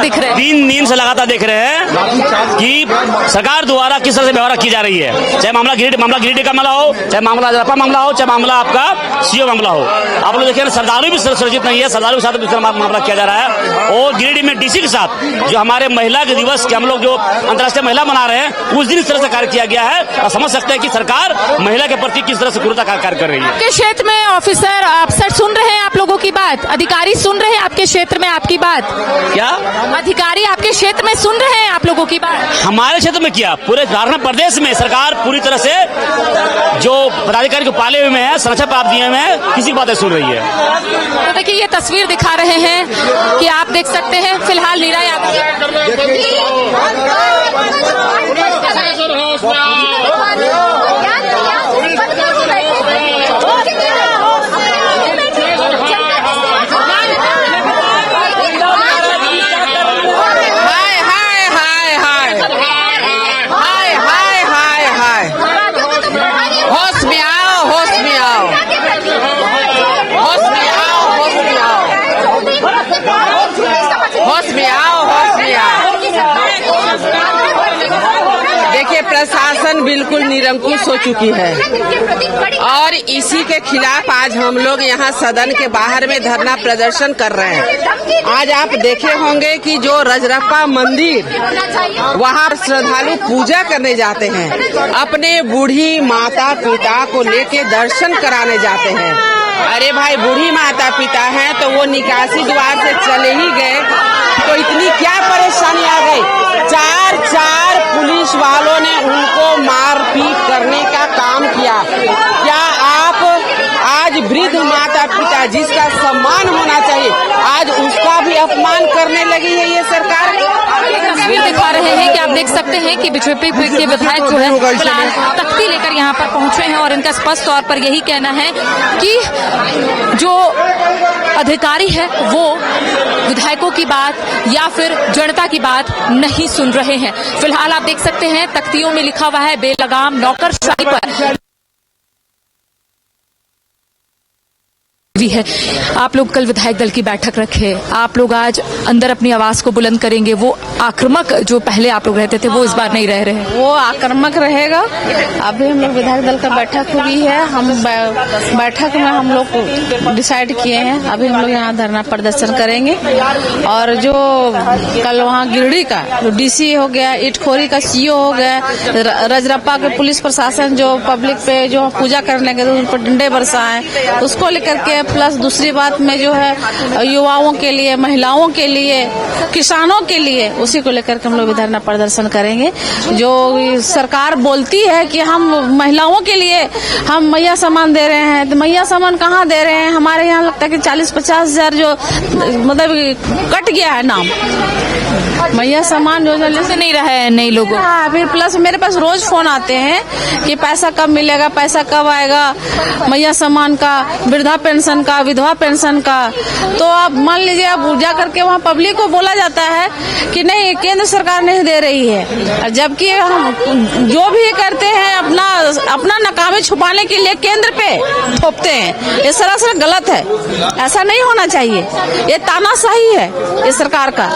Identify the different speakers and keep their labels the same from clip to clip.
Speaker 1: दिख रहे हैं?
Speaker 2: 3 दिन से लगातार देख रहे हैं कि सरकार द्वारा किस तरह से व्यवहार की जा रही है। चाहे मामला गिरिडीह का मामला हो, चाहे मामला रजरप्पा मामला हो, चाहे मामला आपका सीओ मामला हो। आप लोग देखिए सरदारू भी सुरक्षित नहीं है, सरदारू के साथ भी मामला किया जा रहा है। और गिरिडीह में डीसी के साथ जो हमारे महिला के दिवस के हम लोग जो अंतर्राष्ट्रीय महिला मना रहे हैं, उस दिन इस तरह से कार्य किया गया है। और समझ सकते हैं कि सरकार महिला के प्रति किस तरह से क्रूरता का कार्य कर रही है।
Speaker 1: आपके क्षेत्र में अफसर सुन रहे हैं आप लोगों की बात, अधिकारी सुन रहे हैं आपके क्षेत्र में आपकी बात?
Speaker 2: क्या
Speaker 1: अधिकारी आपके क्षेत्र में सुन रहे हैं आप लोगों की बात?
Speaker 2: हमारे क्षेत्र में क्या, पूरे झारखंड प्रदेश में सरकार पूरी तरह से जो पदाधिकारी को पाले हुए हैं, संरक्षण प्राप्त दिए हुए हैं, किसी की बातें सुन रही है।
Speaker 1: तो देखिए ये तस्वीर दिखा रहे हैं कि आप देख सकते हैं फिलहाल नीरा यादव
Speaker 3: देखिए प्रशासन बिल्कुल निरंकुश हो चुकी है और इसी के खिलाफ आज हम लोग यहाँ सदन के बाहर में धरना प्रदर्शन कर रहे हैं। आज आप देखे होंगे कि जो रजरप्पा मंदिर, वहाँ श्रद्धालु पूजा करने जाते हैं, अपने बूढ़ी माता पिता को लेके दर्शन कराने जाते हैं। अरे भाई, बूढ़ी माता पिता हैं तो वो निकासी द्वार से चले ही गए तो इतनी क्या परेशानी आ गई? 4 पुलिस वालों ने उनको मारपीट करने का काम किया। क्या आप आज वृद्ध माता पिता जिसका सम्मान होना चाहिए, आज उसका भी अपमान करने लगी है ये सरकार?
Speaker 1: तस्वीर दिखा रहे हैं कि आप देख सकते हैं कि बीजेपी के विधायक जो है फिलहाल तख्ती लेकर यहाँ पर पहुंचे हैं और इनका स्पष्ट तौर पर यही कहना है कि जो अधिकारी है वो विधायकों की बात या फिर जनता की बात नहीं सुन रहे हैं। फिलहाल आप देख सकते हैं तख्तियों में लिखा हुआ है बेलगाम नौकरशाही पर भी है। आप लोग कल विधायक दल की बैठक रखे, आप लोग आज अंदर अपनी आवाज को बुलंद करेंगे। वो आक्रामक जो पहले आप लोग रहते थे वो इस बार नहीं रह रहे हैं।
Speaker 3: वो आक्रामक रहेगा। अभी हम लोग विधायक दल का बैठक हुई है, हम बैठक में हम लोग डिसाइड किए हैं। अभी हम लोग यहाँ धरना प्रदर्शन करेंगे और जो कल वहाँ गिरिडीह का जो डीसी हो गया, इटखोरी का सीओ हो गया, रजरप्पा के पुलिस प्रशासन जो पब्लिक पे जो पूजा करने गए उन पर डंडे बरसाए, उसको लेकर के, प्लस दूसरी बात में जो है युवाओं के लिए, महिलाओं के लिए, किसानों के लिए, उसी को लेकर के हम लोग धरना प्रदर्शन करेंगे। जो सरकार बोलती है कि हम महिलाओं के लिए हम मैया सामान दे रहे हैं, तो मैया सामान कहाँ दे रहे हैं? हमारे यहाँ लगता है कि 40-50 हजार जो मतलब कट गया है नाम, मैया सामान योजना
Speaker 1: से नहीं रहा है नई लोगों।
Speaker 3: फिर प्लस मेरे पास रोज फोन आते हैं कि पैसा कब मिलेगा, पैसा कब आएगा, मैया सामान का, वृद्धा पेंशन का, विधवा पेंशन का। तो आप मान लीजिए, आप जा करके वहाँ पब्लिक को बोला जाता है कि नहीं केंद्र सरकार नहीं दे रही है, जबकि हम जो भी करते हैं अपना नाकामी छुपाने के लिए केंद्र पे थोपते हैं। ये सरासर गलत है, ऐसा नहीं होना चाहिए। ये तानाशाही है ये सरकार का।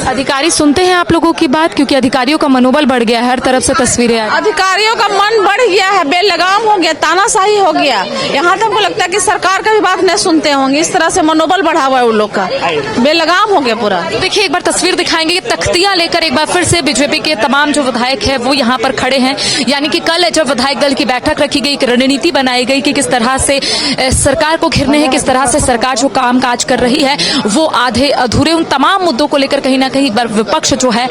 Speaker 1: अधिकारी सुनते हैं आप लोगों की बात? क्योंकि अधिकारियों का मनोबल बढ़ गया है, हर तरफ से तस्वीरें आ रही।
Speaker 3: अधिकारियों का मन बढ़ गया है, बेलगाम हो गया, तानाशाही हो गया। यहाँ तक हमको लगता है कि सरकार का भी बात नहीं सुनते होंगे। इस तरह से मनोबल बढ़ा हुआ है उन लोग का, बेलगाम हो गया पूरा।
Speaker 1: देखिए एक बार तस्वीर दिखाएंगे कि तख्तियां लेकर एक बार फिर से बीजेपी के तमाम जो विधायक है वो यहाँ पर खड़े हैं। यानी कि कल जब विधायक दल की बैठक रखी गई, एक रणनीति बनाई गई कि किस तरह से सरकार को घेरने है, किस तरह से सरकार जो काम काज कर रही है वो आधे अधूरे, उन तमाम मुद्दों को लेकर कहीं ना कहीं विपक्ष जो है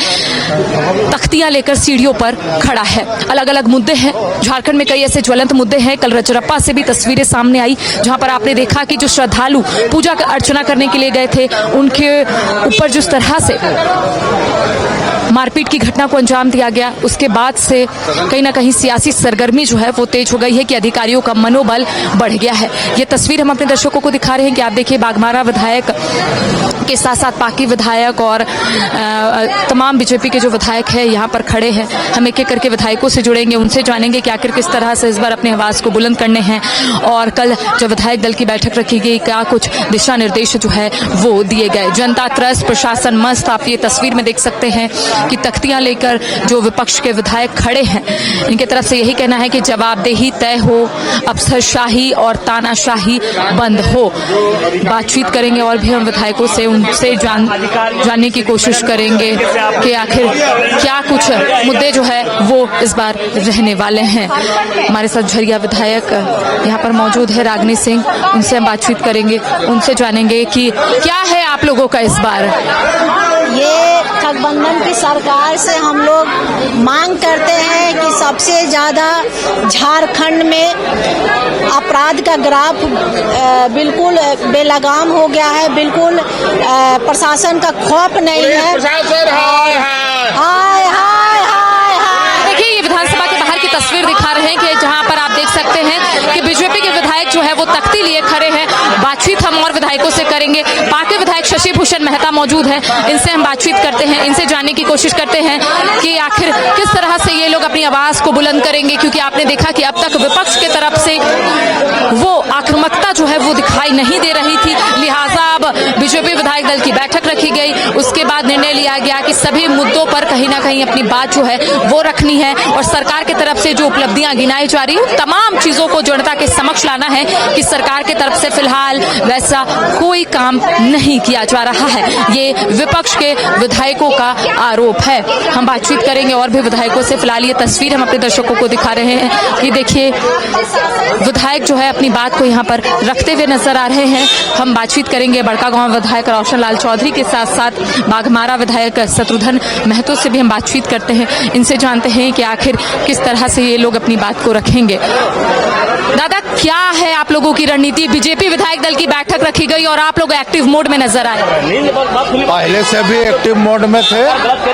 Speaker 1: तख्तियां लेकर सीढ़ियों पर खड़ा है। अलग अलग मुद्दे हैं, झारखंड में कई ऐसे ज्वलंत मुद्दे हैं। कल रजरप्पा से भी तस्वीरें सामने आई जहां पर आपने देखा कि जो श्रद्धालु पूजा अर्चना करने के लिए गए थे उनके ऊपर जिस तरह से मारपीट की घटना को अंजाम दिया गया, उसके बाद से कहीं ना कहीं सियासी सरगर्मी जो है वो तेज हो गई है कि अधिकारियों का मनोबल बढ़ गया है। ये तस्वीर हम अपने दर्शकों को दिखा रहे हैं कि आप देखिए बाघमारा विधायक के साथ साथ पाकी विधायक और तमाम बीजेपी के जो विधायक है यहाँ पर खड़े हैं। हम एक एक करके विधायकों से जुड़ेंगे, उनसे जानेंगे कि आखिर किस तरह से इस बार अपने आवाज को बुलंद करने हैं और कल जब विधायक दल की बैठक रखी गई क्या कुछ दिशा निर्देश जो है वो दिए गए। जनता त्रस्त, प्रशासन मस्त, आप ये तस्वीर में देख सकते हैं कि तख्तियां लेकर जो विपक्ष के विधायक खड़े हैं इनकी तरफ से यही कहना है कि जवाबदेही तय हो, अफसरशाही और तानाशाही बंद हो। बातचीत करेंगे और भी हम विधायकों से उनसे जानने की कोशिश करेंगे कि आखिर क्या कुछ मुद्दे जो है वो इस बार रहने वाले हैं। हमारे साथ झरिया विधायक यहाँ पर मौजूद है रागनी सिंह, उनसे हम बातचीत करेंगे, उनसे जानेंगे कि क्या है आप लोगों का इस बार।
Speaker 4: ये गठबंधन की सरकार से हम लोग मांग करते हैं कि सबसे ज्यादा झारखंड में अपराध का ग्राफ बिल्कुल बेलगाम हो गया है, बिल्कुल प्रशासन का खौफ नहीं है। हाय हाय हाय हाय।
Speaker 1: देखिए ये विधानसभा के बाहर की तस्वीर दिखा रहे हैं कि जहां पर आप देख सकते हैं कि बीजेपी के विधायक जो है वो तख्ती लिए खड़े हैं। बातचीत हम और विधायकों से करेंगे। पाके विधायक शशि भूषण मेहता मौजूद हैं, इनसे हम बातचीत करते हैं, इनसे जानने की कोशिश करते हैं कि आखिर किस तरह से ये लोग अपनी आवाज को बुलंद करेंगे, क्योंकि आपने देखा कि अब तक विपक्ष की तरफ से वो आक्रामकता जो है वो दिखाई नहीं दे रही थी। लिहाजा अब बीजेपी विधायक दल की बैठक रखी गई, उसके बाद निर्णय लिया गया कि सभी मुद्दों पर कहीं ना कहीं अपनी बात जो है वो रखनी है और सरकार की तरफ से जो उपलब्धियां गिनाई जा रही है तमाम चीजों को जनता के समक्ष लाना है कि सरकार की तरफ से फिलहाल वैसा कोई काम नहीं किया जा रहा है। ये विपक्ष के विधायकों का आरोप है। हम बातचीत करेंगे और भी विधायकों से। फिलहाल ये तस्वीर हम अपने दर्शकों को दिखा रहे हैं कि देखिए विधायक जो है अपनी बात को यहाँ पर रखते हुए नजर आ रहे हैं। हम बातचीत करेंगे बड़कागांव विधायक रोशन लाल चौधरी के साथ साथ बाघमारा विधायक शत्रुघ्न महतो से भी हम बातचीत करते हैं। इनसे जानते हैं कि आखिर किस तरह से ये लोग अपनी बात को रखेंगे। दादा क्या है आप लोगों की रणनीति? बीजेपी विधायक दल की बैठक रखी गई और आप लोग एक्टिव मोड में नजर आए।
Speaker 5: पहले से भी एक्टिव मोड में थे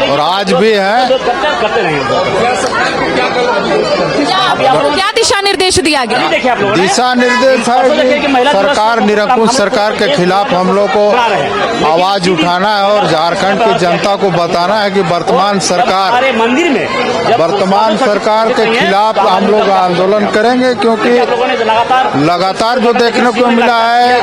Speaker 5: और आज भी हैं।
Speaker 1: क्या दिशा निर्देश दिया गया?
Speaker 5: दिशा निर्देश है कि सरकार निरंकुश सरकार के खिलाफ हम लोग को आवाज उठाना है और झारखंड की जनता को बताना है कि वर्तमान सरकार के खिलाफ हम लोग आंदोलन करेंगे, क्योंकि लगातार जो देखने को मिला है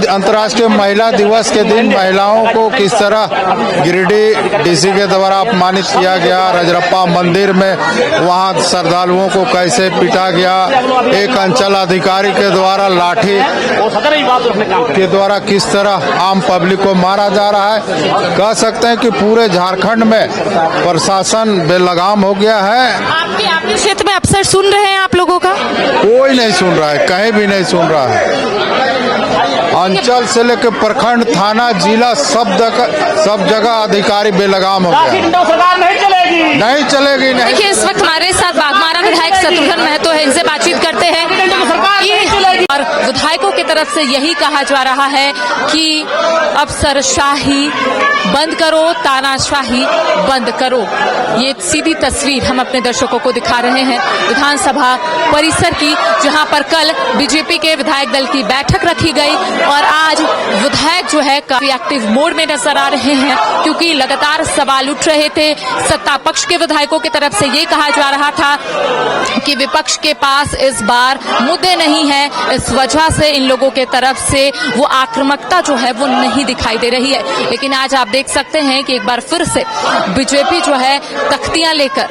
Speaker 5: अंतर्राष्ट्रीय महिला दिवस के दिन महिलाओं को किस तरह गिरिडीह डीसी के द्वारा अपमानित किया गया, रजरप्पा मंदिर में वहां श्रद्धालुओं को कैसे पीटा गया, एक अंचल अधिकारी के द्वारा लाठी के द्वारा किस तरह आम पब्लिक को मारा जा रहा है। कह सकते हैं कि पूरे झारखंड में प्रशासन बेलगाम हो गया है।
Speaker 1: आपके क्षेत्र में अफसर सुन रहे हैं आप लोगों का?
Speaker 5: कोई नहीं सुन रहा है, कहीं भी नहीं सुन रहा है। अंचल से लेकर प्रखंड, थाना, जिला सब जगह अधिकारी बेलगाम हो गया।
Speaker 2: सरकार नहीं चलेगी।
Speaker 1: देखिए इस वक्त हमारे साथ बाघमारा विधायक शत्रुघ्न महतो है, इनसे बातचीत करते हैं। और विधायकों की तरफ से यही कहा जा रहा है कि अफसरशाही बंद करो, तानाशाही बंद करो। ये सीधी तस्वीर हम अपने दर्शकों को दिखा रहे हैं विधानसभा परिसर की, जहां पर कल बीजेपी के विधायक दल की बैठक रखी गई और आज विधायक जो है काफी एक्टिव मोड में नजर आ रहे हैं, क्योंकि लगातार सवाल उठ रहे थे। सत्ता पक्ष के विधायकों की तरफ से ये कहा जा रहा था कि विपक्ष के पास इस बार मुद्दे नहीं है, इस वजह से इन लोगों के तरफ से वो आक्रामकता जो है वो नहीं दिखाई दे रही है। लेकिन आज आप देख सकते हैं कि एक बार फिर से बीजेपी जो है तख्तियां लेकर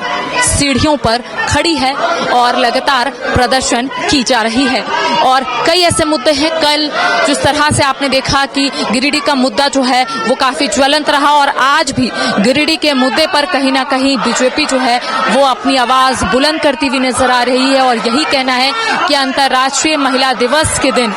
Speaker 1: सीढ़ियों पर खड़ी है और लगातार प्रदर्शन की जा रही है। और कई ऐसे मुद्दे हैं, कल जिस तरह से आपने देखा कि गिरिडीह का मुद्दा जो है वो काफी ज्वलंत रहा और आज भी गिरिडीह के मुद्दे पर कहीं ना कहीं बीजेपी जो है वो अपनी आवाज बुलंद करती हुई नजर आ रही है। और यही कहना है कि अंतर्राष्ट्रीय महिला दिवस के दिन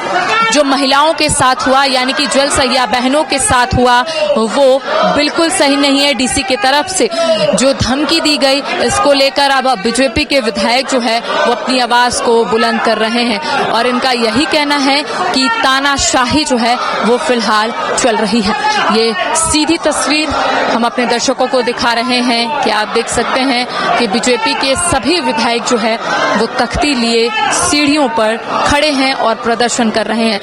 Speaker 1: जो महिलाओं के साथ हुआ, यानी कि जल सहिया बहनों के साथ हुआ, वो बिल्कुल सही नहीं है। डीसी की तरफ से जो धमकी दी गई, इसको लेकर अब बीजेपी के विधायक जो है वो अपनी आवाज को बुलंद कर रहे हैं और इनका यही कहना है कि तानाशाही जो है वो फिलहाल चल रही है। ये सीधी तस्वीर हम अपने दर्शकों को दिखा रहे हैं कि आप देख सकते हैं कि बीजेपी के सभी विधायक जो है वो तख्ती लिए सीढ़ियों पर खड़े हैं और प्रदर्शन कर रहे हैं।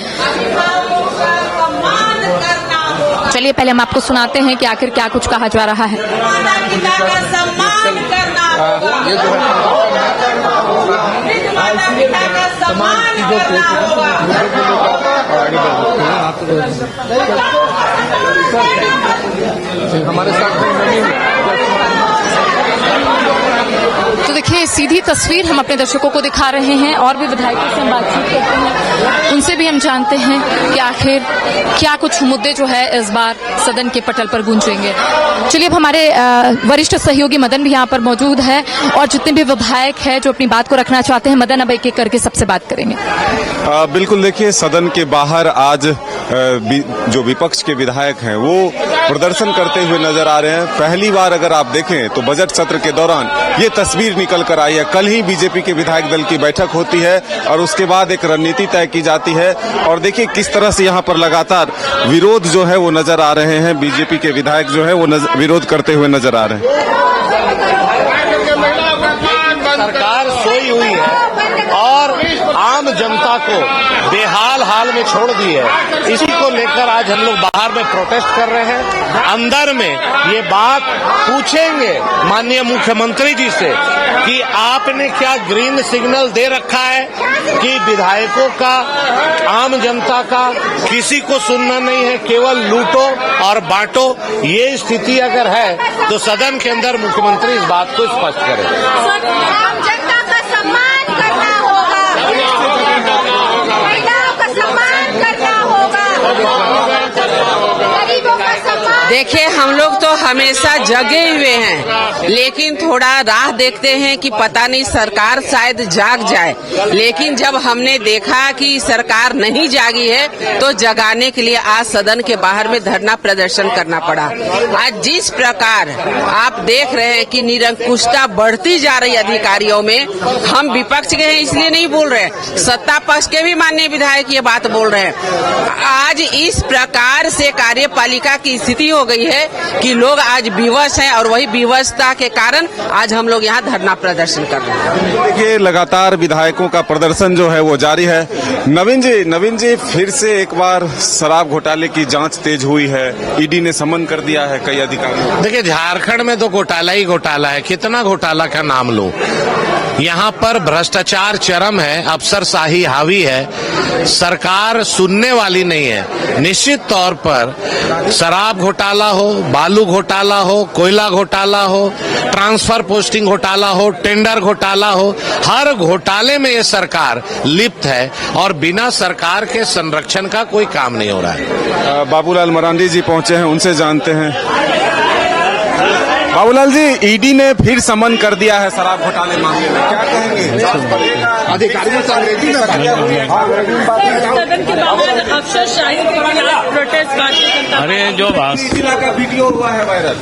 Speaker 1: चलिए पहले हम आपको सुनाते हैं कि आखिर क्या कुछ कहा जा रहा है।
Speaker 5: हमारे साथ
Speaker 1: तो देखिए सीधी तस्वीर हम अपने दर्शकों को दिखा रहे हैं और भी विधायकों से हम बातचीत करते हैं, उनसे भी हम जानते हैं कि आखिर क्या कुछ मुद्दे जो है इस बार सदन के पटल पर गूंजेंगे। चलिए अब हमारे वरिष्ठ सहयोगी मदन भी यहाँ पर मौजूद है और जितने भी विधायक हैं जो अपनी बात को रखना चाहते हैं, मदन अब एक एक करके सबसे बात करेंगे।
Speaker 6: बिल्कुल, देखिए सदन के बाहर आज जो विपक्ष के विधायक हैं वो प्रदर्शन करते हुए नजर आ रहे हैं। पहली बार अगर आप देखें तो बजट सत्र के दौरान ये तस्वीर निकल कर आई है। कल ही बीजेपी के विधायक दल की बैठक होती है और उसके बाद एक रणनीति तय की जाती है और देखिए किस तरह से यहाँ पर लगातार विरोध जो है वो नजर आ रहे हैं। बीजेपी के विधायक जो है वो विरोध करते हुए नजर आ रहे हैं।
Speaker 7: सरकार सोई हुई है और आम जनता को बेहाल हाल में छोड़ दी है। इसी को लेकर आज हम लोग बाहर में प्रोटेस्ट कर रहे हैं। अंदर में ये बात पूछेंगे माननीय मुख्यमंत्री जी से कि आपने क्या ग्रीन सिग्नल दे रखा है कि विधायकों का, आम जनता का किसी को सुनना नहीं है, केवल लूटो और बांटो। ये स्थिति अगर है तो सदन के अंदर मुख्यमंत्री इस बात को स्पष्ट करें।
Speaker 8: आम जनता का सम्मान करना होगा, महिलाओं का सम्मान करना होगा, गरीबों का सम्मान।
Speaker 9: देखिए हम लोग तो हमेशा जगे हुए हैं, लेकिन थोड़ा राह देखते हैं कि पता नहीं सरकार शायद जाग जाए। लेकिन जब हमने देखा कि सरकार नहीं जागी है तो जगाने के लिए आज सदन के बाहर में धरना प्रदर्शन करना पड़ा। आज जिस प्रकार आप देख रहे हैं कि निरंकुशता बढ़ती जा रही अधिकारियों में, हम विपक्ष के हैं इसलिए नहीं बोल रहे, सत्ता पक्ष के भी माननीय विधायक ये बात बोल रहे हैं। आज इस प्रकार से कार्यपालिका की स्थिति हो गई है कि लोग आज विवश हैं और वही विवशता के कारण आज हम लोग यहाँ धरना प्रदर्शन कर रहे हैं।
Speaker 6: देखिए लगातार विधायकों का प्रदर्शन जो है वो जारी है। नवीन जी फिर से एक बार शराब घोटाले की जांच तेज हुई है, ईडी ने समन कर दिया है कई अधिकारियों।
Speaker 7: देखिए झारखंड में तो घोटाला ही घोटाला है, कितना घोटाला का नाम लो। यहाँ पर भ्रष्टाचार चरम है, अफसरशाही हावी है, सरकार सुनने वाली नहीं है। निश्चित तौर पर शराब घोटाला हो, बालू घोटाला हो, कोयला घोटाला हो, ट्रांसफर पोस्टिंग घोटाला हो, टेंडर घोटाला हो, हर घोटाले में ये सरकार लिप्त है और बिना सरकार के संरक्षण का कोई काम नहीं हो रहा है।
Speaker 6: बाबूलाल मरांडी जी पहुंचे हैं, उनसे जानते हैं। बाबूलाल जी, ईडी ने फिर समन कर दिया है शराब घोटाले मामले में, क्या कहेंगे? अधिकारियों से अंग्रेजी में
Speaker 9: सदन के बाहर अफसरशाही के खिलाफ प्रोटेस्ट करते।
Speaker 6: अरे जो का वीडियो हुआ है वायरल,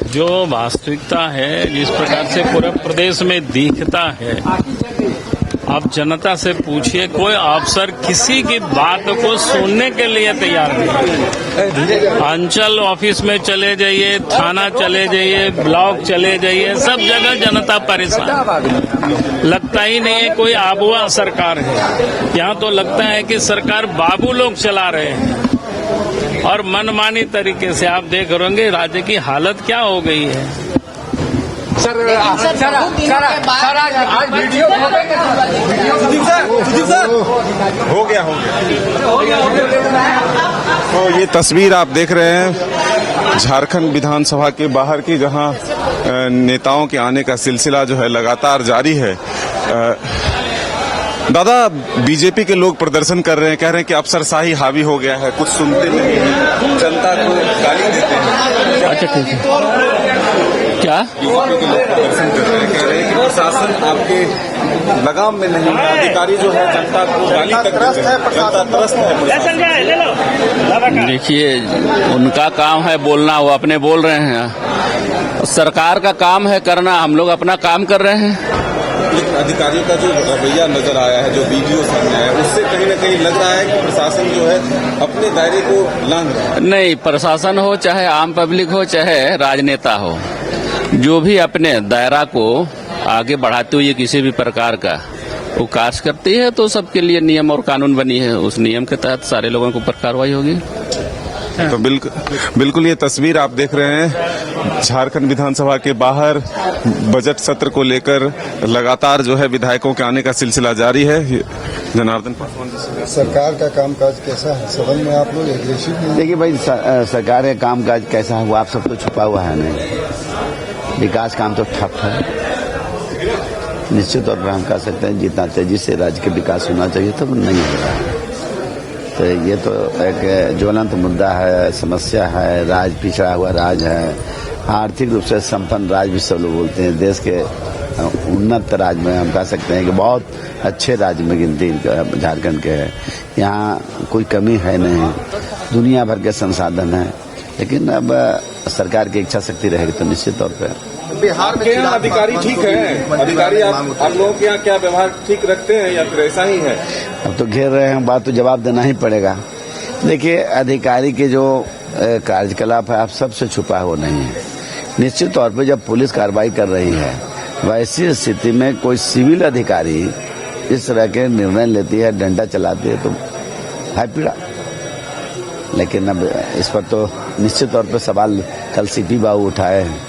Speaker 10: जो वास्तविकता है जिस प्रकार से पूरे प्रदेश में दिखता है, आप जनता से पूछिए, कोई अफसर किसी की बात को सुनने के लिए तैयार नहीं। अंचल ऑफिस में चले जाइए, थाना चले जाइए, ब्लॉक चले जाइए, सब जगह जनता परेशान। लगता ही नहीं है कोई आबुआ सरकार है। यहाँ तो लगता है कि सरकार बाबू लोग चला रहे हैं और मनमानी तरीके से आप देख रहे होंगे राज्य की हालत क्या हो गई है।
Speaker 5: सर आज वीडियो
Speaker 6: हो गया। तो ये तस्वीर आप देख रहे हैं झारखंड विधानसभा के बाहर की, जहां नेताओं के आने का सिलसिला जो है लगातार जारी है। दादा, बीजेपी के लोग प्रदर्शन कर रहे हैं, कह रहे हैं कि अफसरशाही हावी हो गया है, कुछ सुनते नहीं, जनता को गाली देते हैं।
Speaker 10: अच्छा ठीक है, क्या
Speaker 6: बीजेपी के लोग प्रदर्शन कर रहे हैं, कह रहे हैं कि प्रशासन आपके लगाम में नहीं है। अधिकारी जो है जनता को गाली तक देते हैं, जनता त्रस्त है।
Speaker 10: देखिए, उनका काम है बोलना, वो अपने बोल रहे हैं। सरकार का काम है करना, हम लोग अपना काम कर रहे हैं।
Speaker 6: लेकिन अधिकारियों का जो रवैया नजर आया है, जो वीडियो सामने आया है, उससे कहीं न कहीं लग रहा है कि प्रशासन जो है अपने दायरे को लांघ रहा है। नहीं, प्रशासन हो चाहे आम पब्लिक हो चाहे राजनेता हो, जो भी अपने दायरा को आगे बढ़ाते हुए किसी भी प्रकार का वो कार्य करती है तो सबके लिए नियम और कानून बनी है, उस नियम के तहत सारे लोगों के ऊपर कार्रवाई होगी। तो बिल्कुल ये तस्वीर आप देख रहे हैं झारखंड विधानसभा के बाहर बजट सत्र को लेकर लगातार जो है विधायकों के आने का सिलसिला जारी है। जनार्दन पासवान जी,
Speaker 5: सरकार का कामकाज कैसा है सदन में? आप लोग एग्रेसिव?
Speaker 11: देखिए भाई, सरकार का कामकाज कैसा है वो आप सब तो छुपा हुआ है नहीं। विकास काम तो ठप है। निश्चित तौर पर हम कह सकते हैं जितना तेजी से राज्य के विकास होना चाहिए तो नहीं हो रहा है। तो ये तो एक ज्वलंत मुद्दा है, समस्या है। राज्य पिछड़ा हुआ राज्य है, आर्थिक रूप से संपन्न राज्य भी सब लोग बोलते हैं। देश के उन्नत राज्य में हम कह सकते हैं कि बहुत अच्छे राज्य में गिनती झारखंड के है। यहाँ कोई कमी है नहीं, दुनिया भर के संसाधन है। लेकिन अब सरकार की इच्छा शक्ति रहेगी तो निश्चित तौर पर
Speaker 6: बिहार में अधिकारी ठीक है। अधिकारी आप लोगों के यहाँ क्या व्यवहार ठीक रखते हैं या फिर ऐसा ही है?
Speaker 11: अब तो घेर रहे हैं, बात तो जवाब देना ही पड़ेगा। देखिए, अधिकारी के जो कार्यकलाप है आप सबसे छुपा हुआ नहीं है। निश्चित तौर पे जब पुलिस कार्रवाई कर रही है, वैसी स्थिति में कोई सिविल अधिकारी इस तरह के निर्णय लेती है, डंडा चलाती है तो है पीड़ा। लेकिन अब इस पर तो निश्चित तौर पे सवाल कल सीपी बाबू उठाए हैं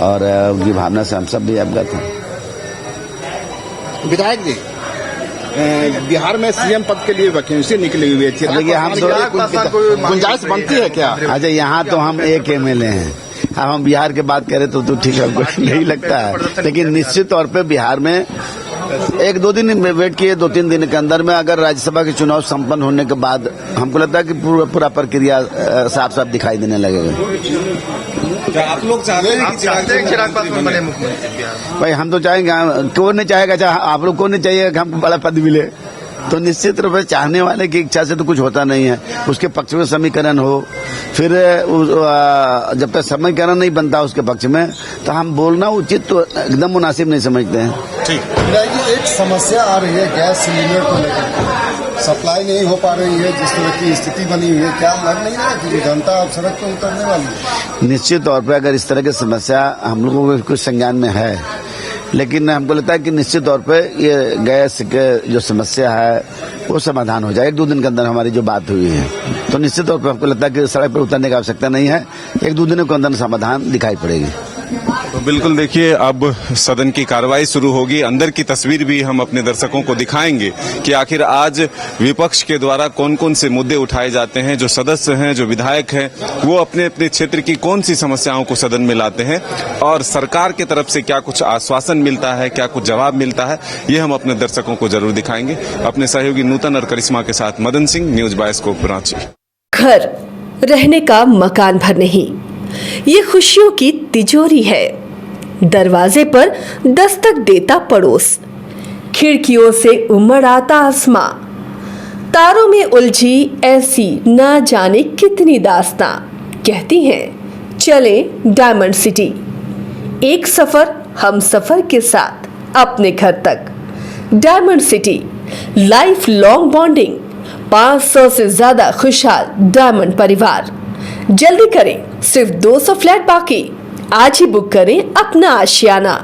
Speaker 11: और उनकी भावना से हम सब भी अवगत हैं।
Speaker 5: विधायक जी, बिहार में सीएम पद के लिए वैकेंसी निकली हुई है।
Speaker 11: देखिए, हम
Speaker 5: गुंजाइश बनती है क्या?
Speaker 11: अच्छा, यहाँ तो हम एक एमएलए हैं। अब हम बिहार की बात करें तो ठीक है, हमको नहीं लगता है। लेकिन निश्चित तौर पे बिहार में 1-2 दिन वेट किए, 2-3 दिन के अंदर में अगर राज्यसभा के चुनाव संपन्न होने के बाद हमको लगता है कि पूरा प्रक्रिया साफ साफ दिखाई देने लगेगा।
Speaker 6: आप लोग चाहते हैं कि चिराग पासवान बने मुख्यमंत्री?
Speaker 11: भाई, हम तो चाहेंगे, कौन नहीं चाहेगा? चाहे आप लोग कौन नहीं चाहिए कि हमको बड़ा पद मिले? तो निश्चित रूप से चाहने वाले की इच्छा से तो कुछ होता नहीं है। उसके पक्ष में समीकरण हो, फिर जब तक समीकरण नहीं बनता उसके पक्ष में तो हम बोलना उचित तो एकदम मुनासिब नहीं समझते हैं।
Speaker 5: ठीक। एक समस्या आ रही है गैस सिलेंडर को लेकर, सप्लाई नहीं हो पा रही है। जिस तरह की स्थिति बनी हुई है, क्या लग नहीं रहा कि जनता अब सड़क पर उतरने वाली है?
Speaker 11: निश्चित तौर पर अगर इस तरह की समस्या हम लोगों को कुछ संज्ञान में है, लेकिन हमको लगता है कि निश्चित तौर पे ये गैस के जो समस्या है वो समाधान हो जाए। 1-2 दिन के अंदर हमारी जो बात हुई है तो निश्चित तौर पे हमको लगता है कि सड़क पर उतरने की आवश्यकता नहीं है। 1-2 दिनों के अंदर समाधान दिखाई पड़ेगी।
Speaker 6: तो बिल्कुल देखिए, अब सदन की कार्रवाई शुरू होगी। अंदर की तस्वीर भी हम अपने दर्शकों को दिखाएंगे कि आखिर आज विपक्ष के द्वारा कौन कौन से मुद्दे उठाए जाते हैं। जो सदस्य हैं, जो विधायक हैं, वो अपने अपने क्षेत्र की कौन सी समस्याओं को सदन में लाते हैं और सरकार की तरफ से क्या कुछ आश्वासन मिलता है, क्या कुछ जवाब मिलता है, ये हम अपने दर्शकों को जरूर दिखाएंगे। अपने सहयोगी नूतन और करिश्मा के साथ मदन सिंह, न्यूज बायोस्कोप रांची।
Speaker 12: घर रहने का मकान भर नहीं, ये खुशियों की तिजोरी है। दरवाजे पर दस्तक देता पड़ोस, खिड़कियों से उमड़ आता आसमां, तारों में उलझी ऐसी ना जाने कितनी दास्तां। कहती हैं चले डायमंड सिटी, एक सफर हम सफर के साथ अपने घर तक। Diamond city, life long bonding, 500 से ज्यादा खुशहाल डायमंड परिवार। जल्दी करें, सिर्फ 200 फ्लैट बाकी। आज ही बुक करें अपना आशियाना।